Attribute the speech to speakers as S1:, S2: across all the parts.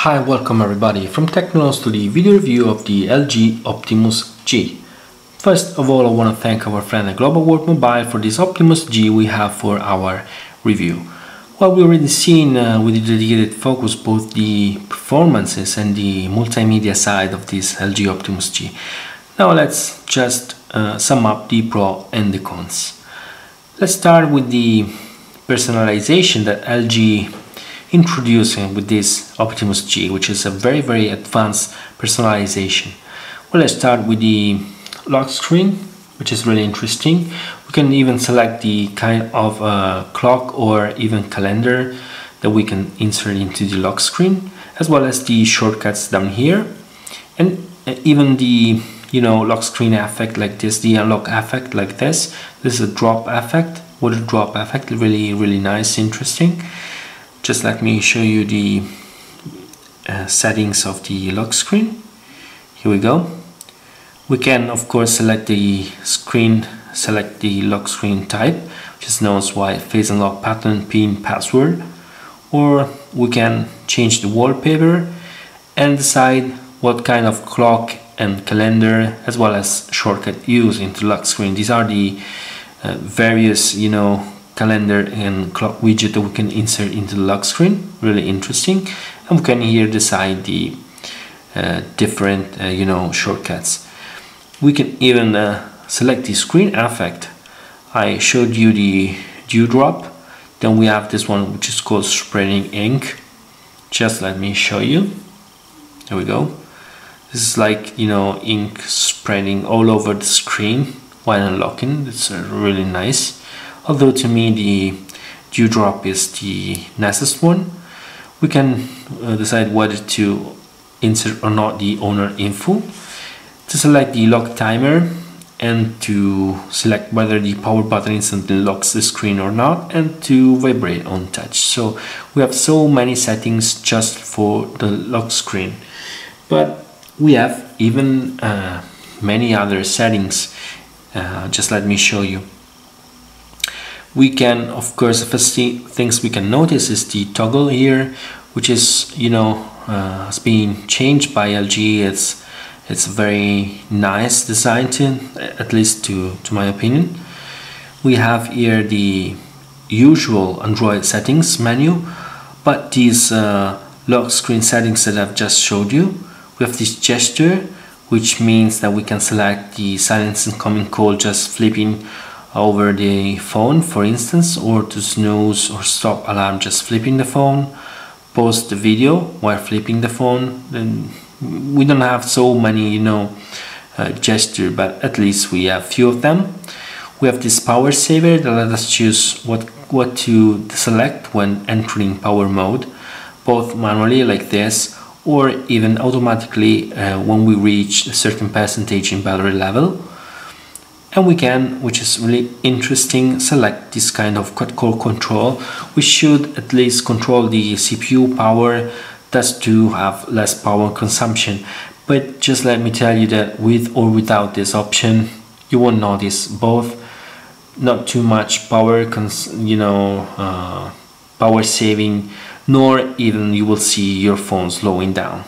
S1: Hi, welcome everybody from TechnoLost to the video review of the LG Optimus G. First of all, I want to thank our friend at Global World Mobile for this Optimus G we have for our review. Well, we already seen with the dedicated focus both the performances and the multimedia side of this LG Optimus G. Now let's just sum up the pro and the cons. Let's start with the personalization that LG introducing with this Optimus G, which is a very advanced personalization. Well, let's start with the lock screen, which is really interesting. We can even select the kind of clock or even calendar that we can insert into the lock screen, as well as the shortcuts down here, and even the lock screen effect like this, the unlock effect like this. This is a drop effect, water drop effect, really nice, interesting. Just let me show you the settings of the lock screen. Here we go. We can of course select the lock screen type, which is known as face unlock pattern, pin, password, or we can change the wallpaper and decide what kind of clock and calendar as well as shortcut use into lock screen. These are the various calendar and clock widget that we can insert into the lock screen. Really interesting. And we can here decide the different shortcuts. We can even select the screen effect. I showed you the dewdrop. Then we have this one which is called spreading ink. Just let me show you. There we go. This is like ink spreading all over the screen while unlocking. It's really nice. Although to me the dewdrop is the nicest one. We can decide whether to insert or not the owner info, to select the lock timer, and to select whether the power button instantly locks the screen or not, and to vibrate on touch. So we have so many settings just for the lock screen, but we have even many other settings. Just let me show you. We can, of course, the first things we can notice is the toggle here, which is has been changed by LG. It's a very nice design, at least to my opinion. We have here the usual Android settings menu, but these lock screen settings that I've just showed you. We have this gesture, which means that we can select the silence incoming call just flipping over the phone, for instance, or to snooze or stop alarm just flipping the phone, pause the video while flipping the phone. Then we don't have so many gesture, but at least we have few of them. We have this power saver that let us choose what to select when entering power mode, both manually like this or even automatically when we reach a certain percentage in battery level. And we can, which is really interesting, select this kind of quad-core control, which should at least control the CPU power, thus to have less power consumption. But just let me tell you that with or without this option, you won't notice both not too much power power saving, nor even you will see your phone slowing down.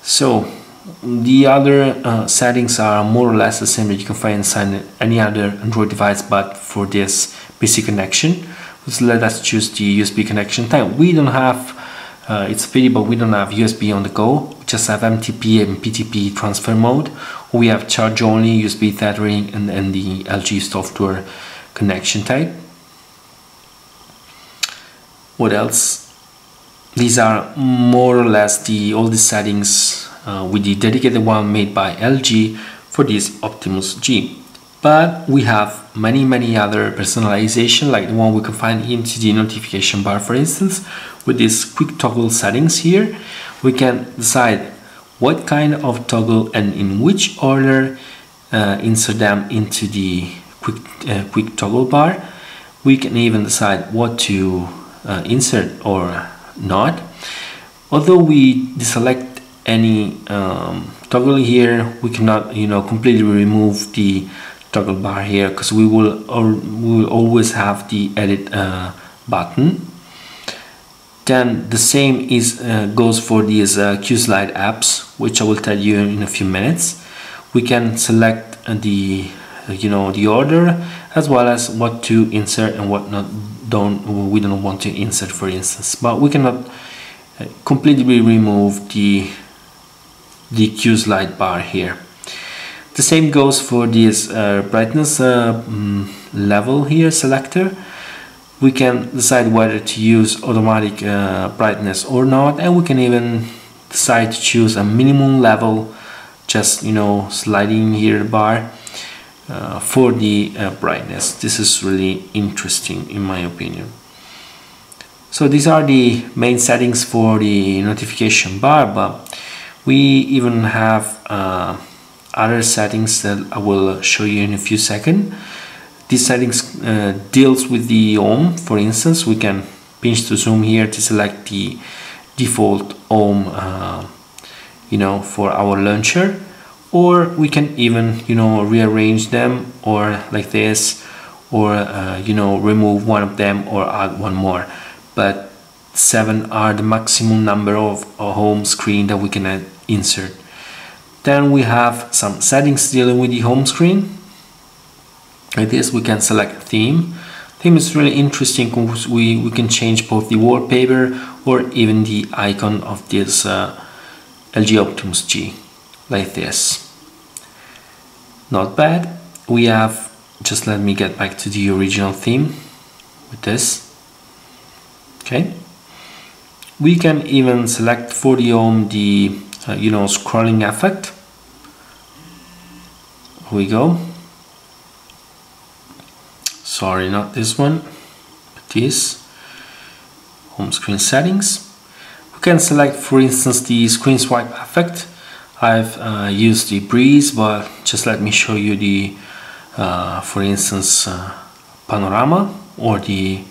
S1: So the other settings are more or less the same that you can find inside any other Android device, but for this PC connection. So let us choose the USB connection type. We don't have, it's a pity, but we don't have USB on the go. We just have MTP and PTP transfer mode. We have charge only, USB tethering, and the LG software connection type. What else? These are more or less all the settings with the dedicated one made by LG for this Optimus G. But we have many other personalization, like the one we can find into the notification bar, for instance. With these quick toggle settings here, we can decide what kind of toggle and in which order insert them into the quick toggle bar. We can even decide what to insert or not. Although we deselect any toggle here, we cannot completely remove the toggle bar here, because we will always have the edit button. Then the same goes for these QSlide apps, which I will tell you in a few minutes. We can select the the order, as well as what to insert and what not. We don't want to insert, for instance, but we cannot completely remove the QSlide bar here. The same goes for this brightness level here selector. We can decide whether to use automatic brightness or not, and we can even decide to choose a minimum level, just sliding here the bar for the brightness. This is really interesting in my opinion. So these are the main settings for the notification bar, but we even have other settings that I will show you in a few seconds. These settings deals with the home. For instance, we can pinch to zoom here to select the default home for our launcher, or we can even rearrange them, or like this, or remove one of them or add one more. But 7 are the maximum number of home screen that we can insert. Then we have some settings dealing with the home screen. Like this, we can select theme. Theme is really interesting because we can change both the wallpaper or even the icon of this LG Optimus G, like this. Not bad. We have, just let me get back to the original theme with this. Okay. We can even select for the home the scrolling effect. Here we go. Sorry, not this one, but this. Home screen settings. We can select, for instance, the screen swipe effect. I've used the breeze, but just let me show you the, for instance, panorama or the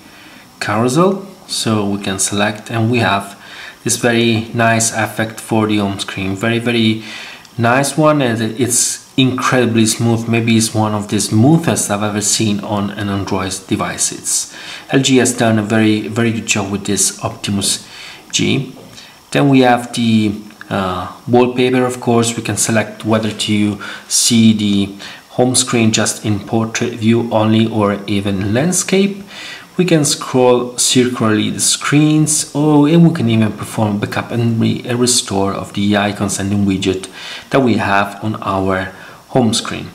S1: carousel. So we can select, and we have this very nice effect for the home screen. Very nice one, and it's incredibly smooth. Maybe it's one of the smoothest I've ever seen on an Android device. LG has done a very good job with this Optimus G. Then we have the wallpaper. Of course, we can select whether to see the home screen just in portrait view only or even landscape. We can scroll circularly the screens, and we can even perform backup and restore of the icons and the widget that we have on our home screen.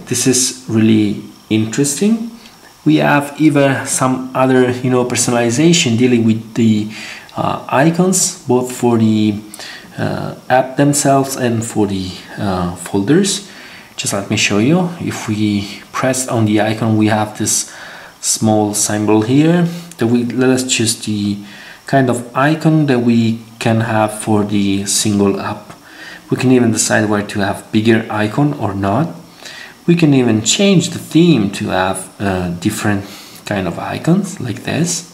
S1: This is really interesting. We have even some other personalization dealing with the icons, both for the app themselves and for the folders. Just let me show you. If we press on the icon, we have this small symbol here that let us choose the kind of icon that we can have for the single app. We can even decide where to have bigger icon or not. We can even change the theme to have different kind of icons like this.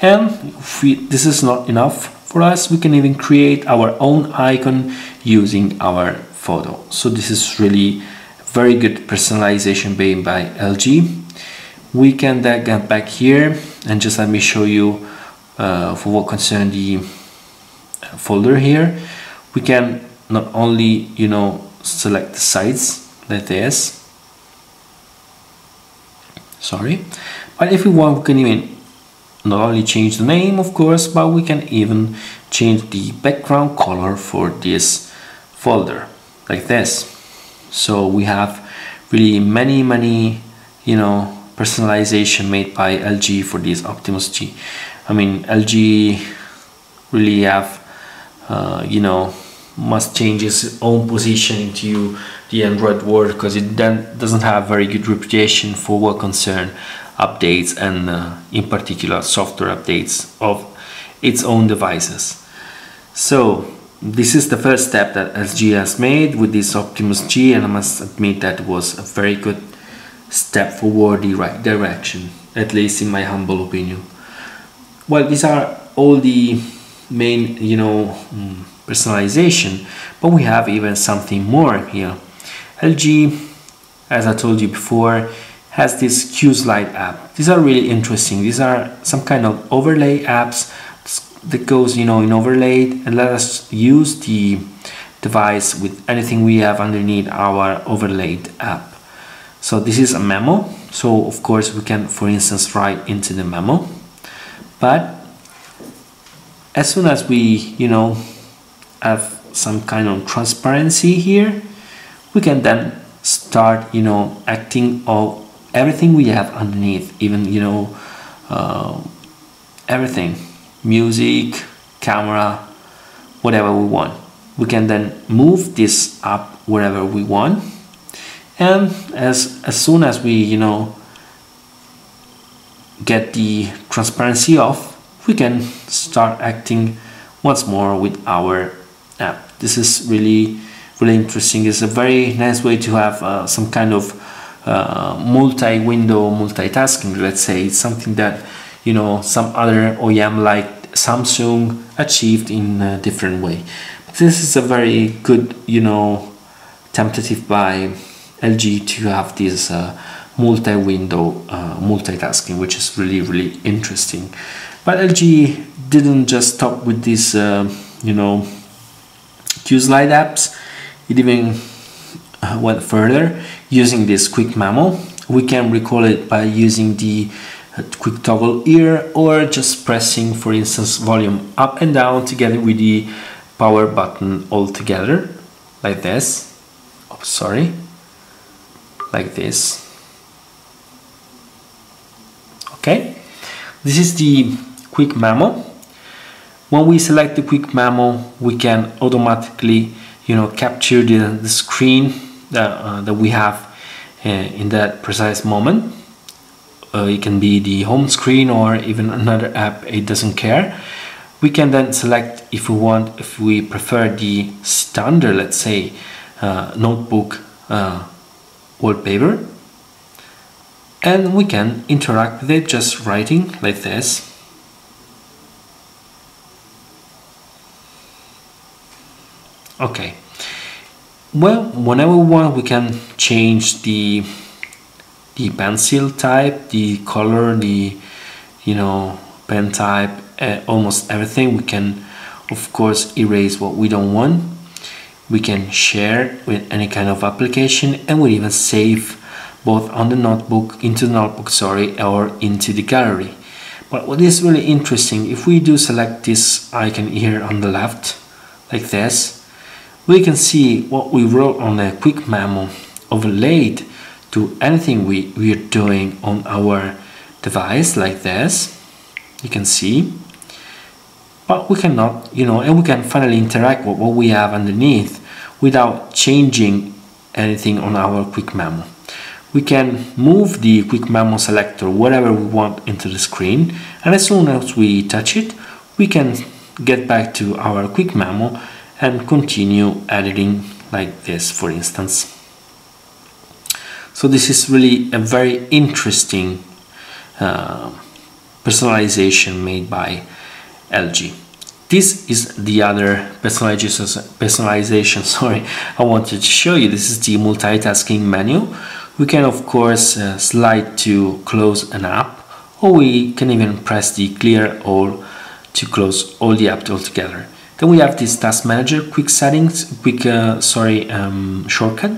S1: And if this is not enough for us, we can even create our own icon using our photo. So this is really very good personalization made by LG. We can then get back here and just let me show you for what concerns the folder here. We can not only select the sites like this, but if we want, we can even not only change the name, of course, but we can even change the background color for this folder like this. So we have really many personalization made by LG for this Optimus G. I mean, LG really have must change its own position into the Android world, because it then doesn't have very good reputation for what concern updates and in particular software updates of its own devices. So this is the first step that LG has made with this Optimus G, and I must admit that it was a very good step forward the right direction, at least in my humble opinion. Well, these are all the main personalization, but we have even something more here. LG, as I told you before, has this QSlide app. These are really interesting. These are some kind of overlay apps that goes, you know, in overlay, and let us use the device with anything we have underneath our overlaid app. So this is a memo, so of course we can, for instance, write into the memo, but as soon as we, you know, have some kind of transparency here, we can then start, you know, acting on everything we have underneath, even, you know, everything, music, camera, whatever we want. We can then move this up wherever we want, and as soon as we, you know, get the transparency off, we can start acting once more with our app. This is really interesting. It's a very nice way to have some kind of multi-window multitasking, let's say. It's something that, you know, some other OEM like Samsung achieved in a different way. But this is a very good, you know, tentative by LG to have this multi-window multitasking, which is really interesting. But LG didn't just stop with this, you know, Q-Slide apps. It even went further using this quick memo. We can recall it by using the quick toggle here, or just pressing, for instance, volume up and down together with the power button all together, like this. Oh, sorry, like this. Okay, this is the quick memo. When we select the quick memo, we can automatically, you know, capture the screen that we have in that precise moment. It can be the home screen or even another app, it doesn't care. We can then select if we want, if we prefer the standard, let's say, notebook wallpaper, and we can interact with it just writing like this. Okay, well, whenever we want, we can change the pencil type, the color, the, you know, pen type, almost everything. We can, of course, erase what we don't want. We can share with any kind of application, and we even save both on the notebook, into the notebook, sorry, or into the gallery. But what is really interesting, if we do select this icon here on the left, like this, we can see what we wrote on a quick memo overlaid to anything we are doing on our device, like this. You can see, but we cannot, you know, and we can finally interact with what we have underneath without changing anything on our quick memo. We can move the quick memo selector wherever we want into the screen, and as soon as we touch it, we can get back to our quick memo and continue editing like this, for instance. So this is really a very interesting personalization made by LG. This is the other personalization, sorry, I wanted to show you. This is the multitasking menu. We can, of course, slide to close an app, or we can even press the clear all to close all the apps altogether. Then we have this task manager, quick settings, shortcut,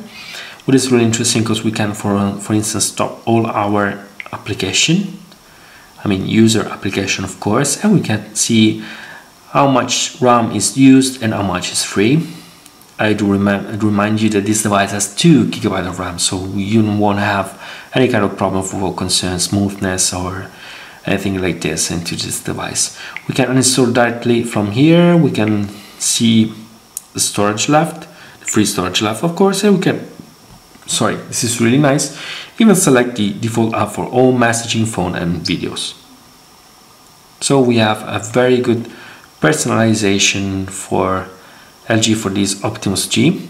S1: which is really interesting because we can, for instance, stop all our application, user application, of course, and we can see how much RAM is used and how much is free. I do remind you that this device has 2 GB of RAM, so you won't have any kind of problem for concern smoothness or anything like this into this device. We can uninstall directly from here. We can see the storage left, the free storage left, of course, and we can, sorry, this is really nice, even select the default app for all messaging, phone and videos. So we have a very good personalization for LG for this Optimus G.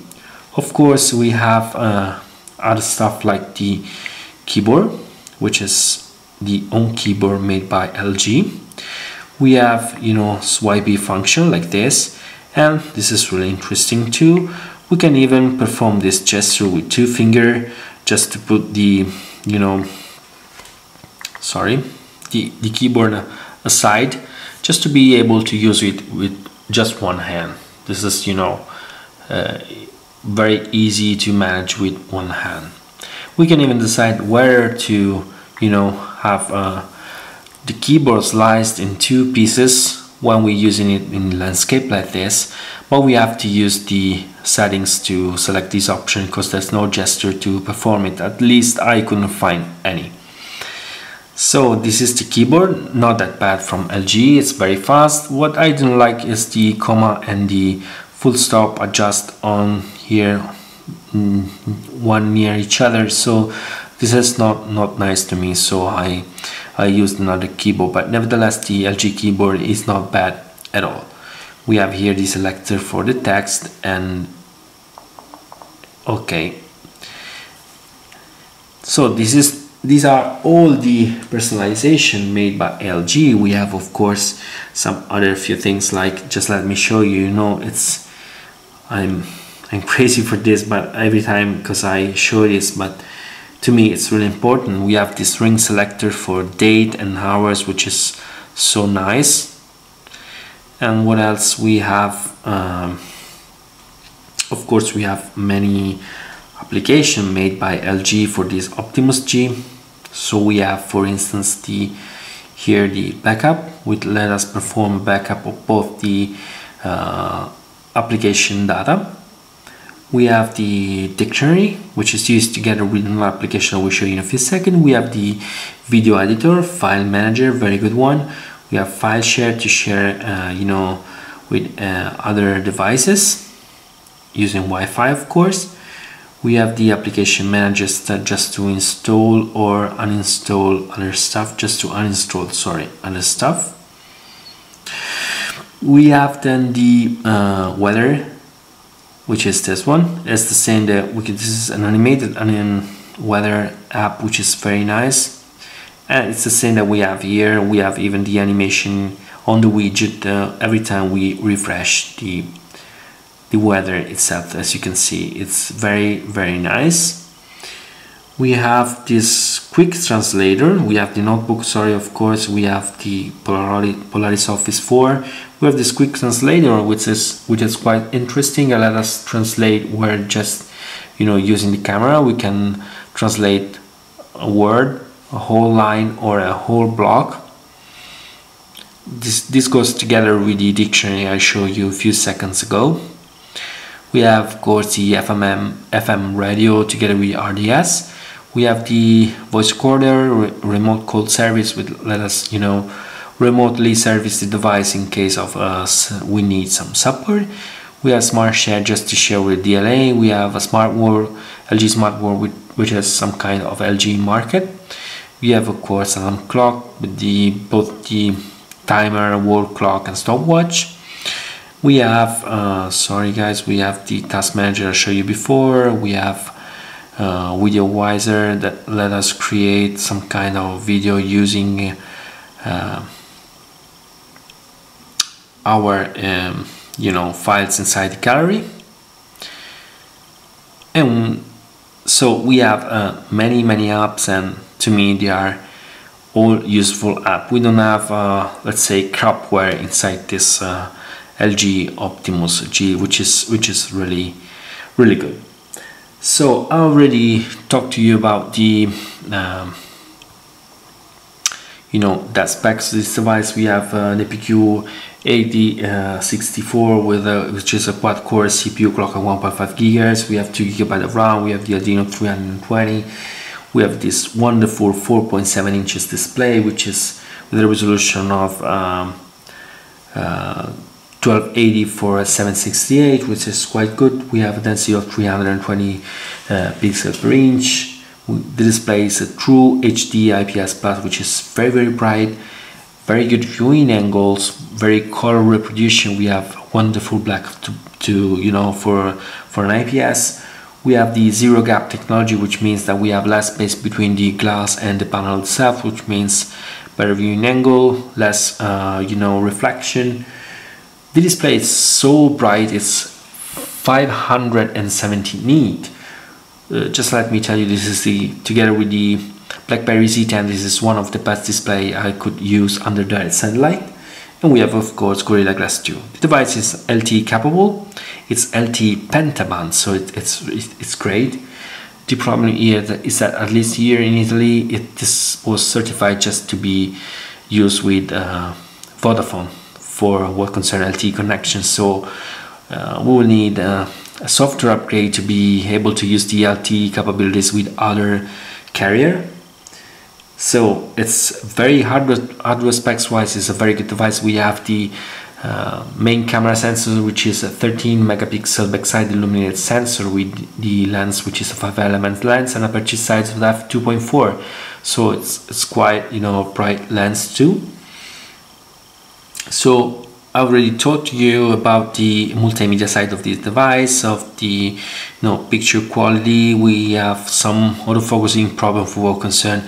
S1: Of course, we have other stuff like the keyboard, which is the own keyboard made by LG. We have, swipey function like this, and this is really interesting too. We can even perform this gesture with 2 fingers just to put the, the keyboard aside just to be able to use it with just one hand. This is, you know, very easy to manage with one hand. We can even decide where to, you know, have the keyboard sliced in two pieces when we're using it in landscape like this, but we have to use the settings to select this option because there's no gesture to perform it. At least I couldn't find any. So this is the keyboard, not that bad from LG, it's very fast. What I didn't like is the comma and the full stop adjust on here, one near each other, so this is not nice to me, so I used another keyboard, but nevertheless the LG keyboard is not bad at all. We have here the selector for the text, and okay, so these are all the personalization made by LG. We have of course some other few things, like, just let me show you, you know, it's I'm crazy for this, but every time, because I show this, but to me it's really important. We have this ring selector for date and hours, which is so nice. And what else we have? Of course we have many applications made by LG for this Optimus G. So we have, for instance, here the backup, which let us perform backup of both the application data. We have the dictionary, which is used together with another application I will show you in a few seconds. We have the video editor, file manager, very good one. We have file share to share, you know, with other devices using Wi-Fi, of course. We have the application manager just to install or uninstall other stuff, other stuff. We have then the weather, which is this one. It's the same that this is an animated weather app, which is very nice, and it's the same that we have here. We have even the animation on the widget every time we refresh the weather itself. As you can see, it's very nice. We have this quick translator. We have the notebook, of course. We have the Polaris Office 4. We have this quick translator, which is quite interesting. Let us translate where just, you know, using the camera we can translate a word, a whole line, or a whole block. This goes together with the dictionary I showed you a few seconds ago. We have, of course, the FM radio together with RDS. We have the voice recorder, remote call service, which let us, you know, remotely service the device in case of we need some support. We have smart share just to share with DLA. We have a smart wall, LG smart wall, which has some kind of LG market. We have, of course, an alarm clock with both the timer, wall clock, and stopwatch. We have, sorry guys, we have the task manager I showed you before. We have video wiser that let us create some kind of video using our you know, files inside the gallery. And so we have many apps, and to me they are all useful apps. We don't have let's say crapware inside this LG Optimus G, which is really good. So I already talked to you about the you know, the specs of this device. We have an APQ8064 with which is a quad-core CPU clock at 1.5 GHz. We have 2 GB of RAM. We have the Adreno 320. We have this wonderful 4.7 inches display, which is with a resolution of 1280 for 768, which is quite good. We have a density of 320 pixels per inch. The display is a true HD IPS Plus, which is very bright, very good viewing angles, very color reproduction. We have wonderful black to you know, for an IPS. We have the zero gap technology, which means that we have less space between the glass and the panel itself, which means better viewing angle, less you know, reflection. The display is so bright, it's 570 nit. Just let me tell you, this is together with the BlackBerry Z10, this is one of the best display I could use under direct sunlight. And we have, of course, Gorilla Glass 2. The device is LTE capable. It's LTE pentaband, so it's great. The problem here is that at least here in Italy, this was certified just to be used with Vodafone for what concerns LTE connections. So we will need a software upgrade to be able to use the LTE capabilities with other carrier. So it's very hardware specs wise, it's a very good device. We have the main camera sensor, which is a 13 megapixel backside illuminated sensor with the lens, which is a 5-element lens, and aperture size of f2.4. So it's quite, you know, bright lens too. So I already talked to you about the multimedia side of this device, of the picture quality. We have some autofocusing problem for what concern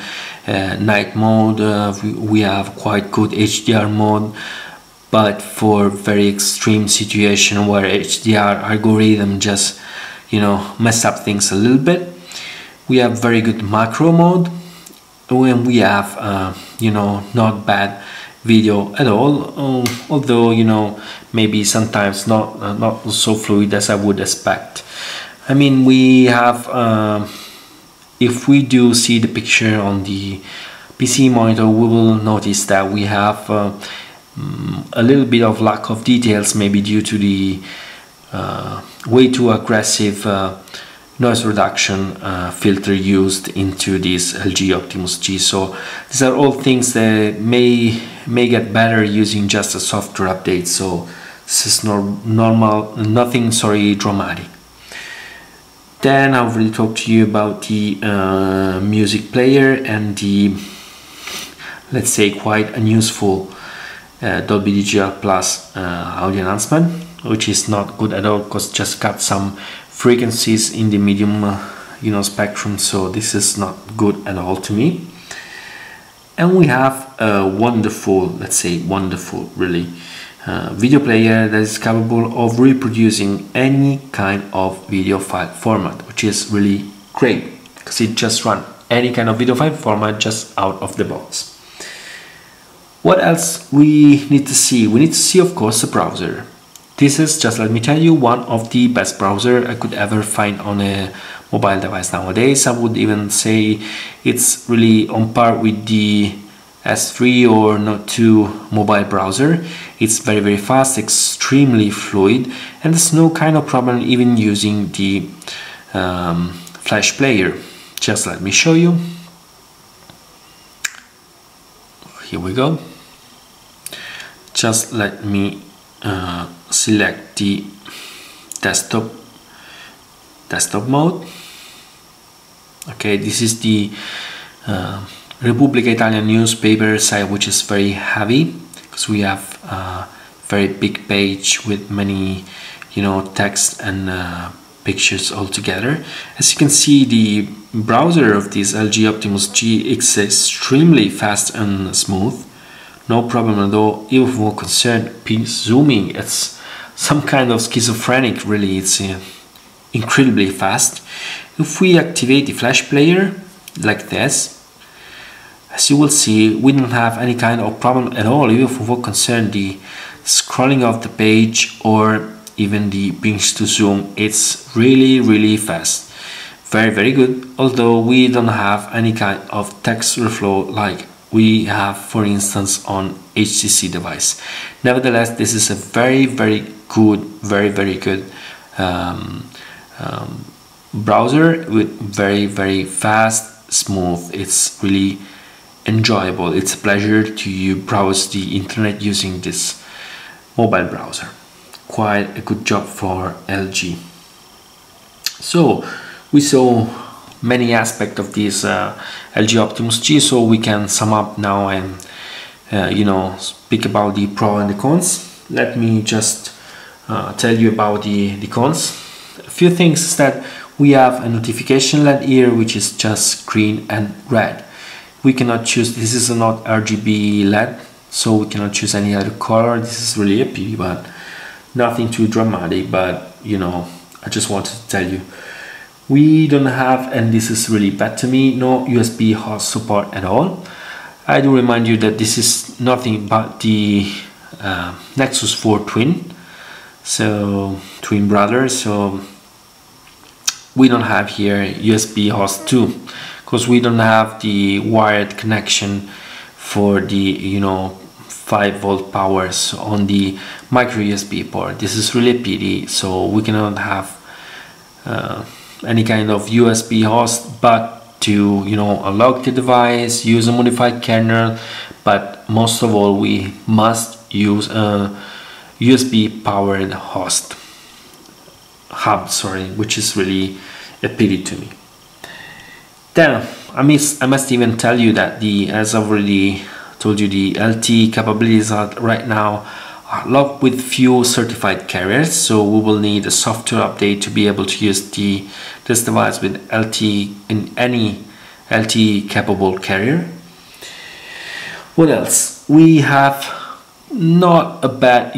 S1: night mode. We have quite good HDR mode, but for very extreme situation where HDR algorithm just mess up things a little bit, we have very good macro mode, when we have not bad video at all, although maybe sometimes not so fluid as I would expect. I mean, we have if we do see the picture on the PC monitor, we will notice that we have a little bit of lack of details, maybe due to the way too aggressive noise reduction filter used into this LG Optimus G. So these are all things that may get better using just a software update. So this is normal, nothing dramatic. Then I already talked to you about the music player and the, let's say, quite unuseful Dolby Digital Plus audio enhancement, which is not good at all because just got some frequencies in the medium spectrum, so this is not good at all to me. And we have a wonderful, let's say wonderful really, video player that is capable of reproducing any kind of video file format, which is really great because it just runs any kind of video file format just out of the box. What else we need to see? We need to see, of course, the browser. This is, just let me tell you, one of the best browser I could ever find on a mobile device nowadays. I would even say it's really on par with the S3 or Note 2 mobile browser. It's very fast, extremely fluid, and there's no kind of problem even using the Flash player. Just let me show you. Here we go. Just let me select the desktop mode. Okay, this is the Repubblica Italian newspaper site, which is very heavy because we have a very big page with many text and pictures all together. As you can see, the browser of this LG Optimus G is extremely fast and smooth. No problem at all. Even for concerned zooming, it's some kind of schizophrenic really. It's incredibly fast. If we activate the Flash player like this, as you will see, we don't have any kind of problem at all, even for what concern the scrolling of the page or even the pinch to zoom. It's really fast, very good, although we don't have any kind of text reflow like we have, for instance, on HTC device. Nevertheless, this is a very good, very good browser with very fast, smooth. It's really enjoyable. It's a pleasure to browse the internet using this mobile browser. Quite a good job for LG. So we saw many aspects of this LG Optimus G, so we can sum up now and speak about the pros and the cons. Let me just tell you about the cons. A few things is that we have a notification LED here, which is just green and red. We cannot choose, this is not RGB LED, so we cannot choose any other color. This is really a pity, but nothing too dramatic. But I just wanted to tell you, we don't have, and this is really bad to me, no USB hot support at all. I do remind you that this is nothing but the Nexus 4 twin, so twin brother. So we don't have here USB host 2 because we don't have the wired connection for the 5-volt powers on the micro USB port. This is really a pity, so we cannot have any kind of USB host, but to unlock the device, use a modified kernel, but most of all we must use a USB powered host hub, which is really a pity to me. Then I must even tell you that as I've already told you, the LTE capabilities are right now are locked with few certified carriers, so we will need a software update to be able to use this device with LTE in any LTE capable carrier. What else? We have not a bad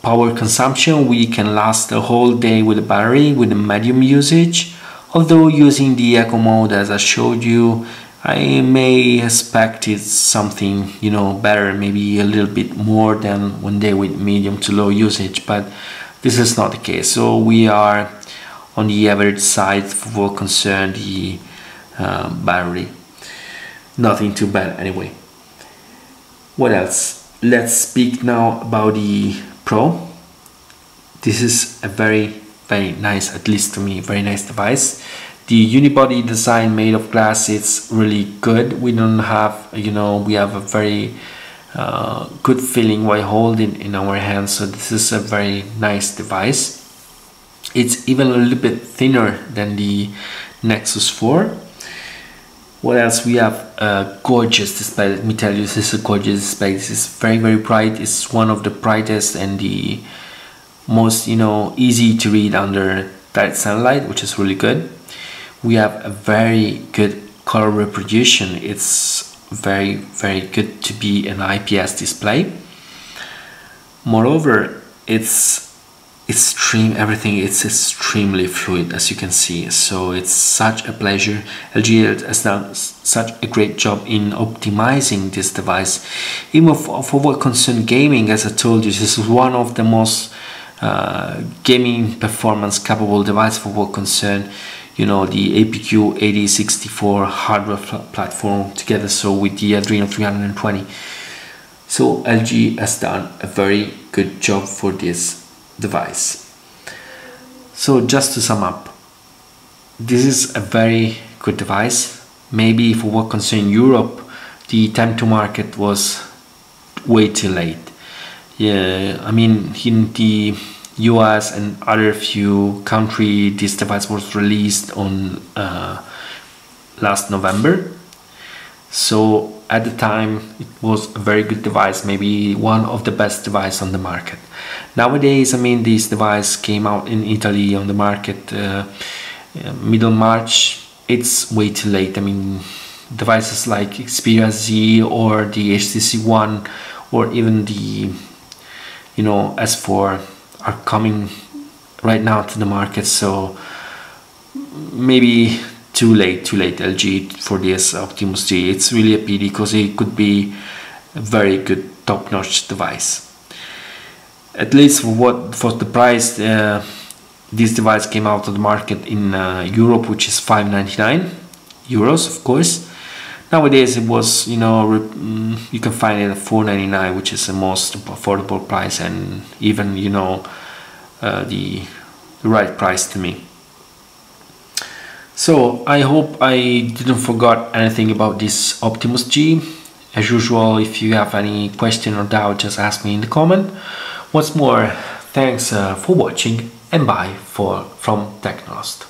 S1: power consumption. We can last a whole day with a battery with a medium usage, although using the eco mode as I showed you, I may expect it's something better, maybe a little bit more than one day with medium to low usage, but this is not the case. So we are on the average side for what concern the battery. Nothing too bad anyway. What else? Let's speak now about the Pro. This is a very nice, at least to me, very nice device. The unibody design made of glass, it's really good. We don't have, we have a very good feeling while holding in our hands. So this is a very nice device. It's even a little bit thinner than the Nexus 4. What else? We have a gorgeous display. Let me tell you, this is a gorgeous display. This is very bright. It's one of the brightest and the most easy to read under direct sunlight, which is really good. We have a very good color reproduction. It's very good to be an IPS display. Moreover, it's everything. It's extremely fluid, as you can see. So it's such a pleasure. LG has done such a great job in optimizing this device. Even for what concerns gaming, as I told you, this is one of the most gaming performance capable device for what concern the APQ8064 hardware platform together, so with the Adreno 320. So LG has done a very good job for this device. So just to sum up, this is a very good device. Maybe for what concern Europe, the time to market was way too late. Yeah, I mean, in the US and other few countries, this device was released on last November. So at the time it was a very good device, maybe one of the best devices on the market. Nowadays, I mean, this device came out in Italy on the market middle March. It's way too late. I mean, devices like Xperia Z or the HTC One or even the S4 are coming right now to the market, so maybe too late LG for this Optimus G. It's really a pity because it could be a very good top-notch device. At least for the price this device came out of the market in Europe, which is 599 euros, of course. Nowadays it was, you can find it at 499, which is the most affordable price and even, the right price to me. So I hope I didn't forget anything about this Optimus G. As usual, if you have any question or doubt, just ask me in the comment. Once more, thanks for watching and bye from TechnoLost.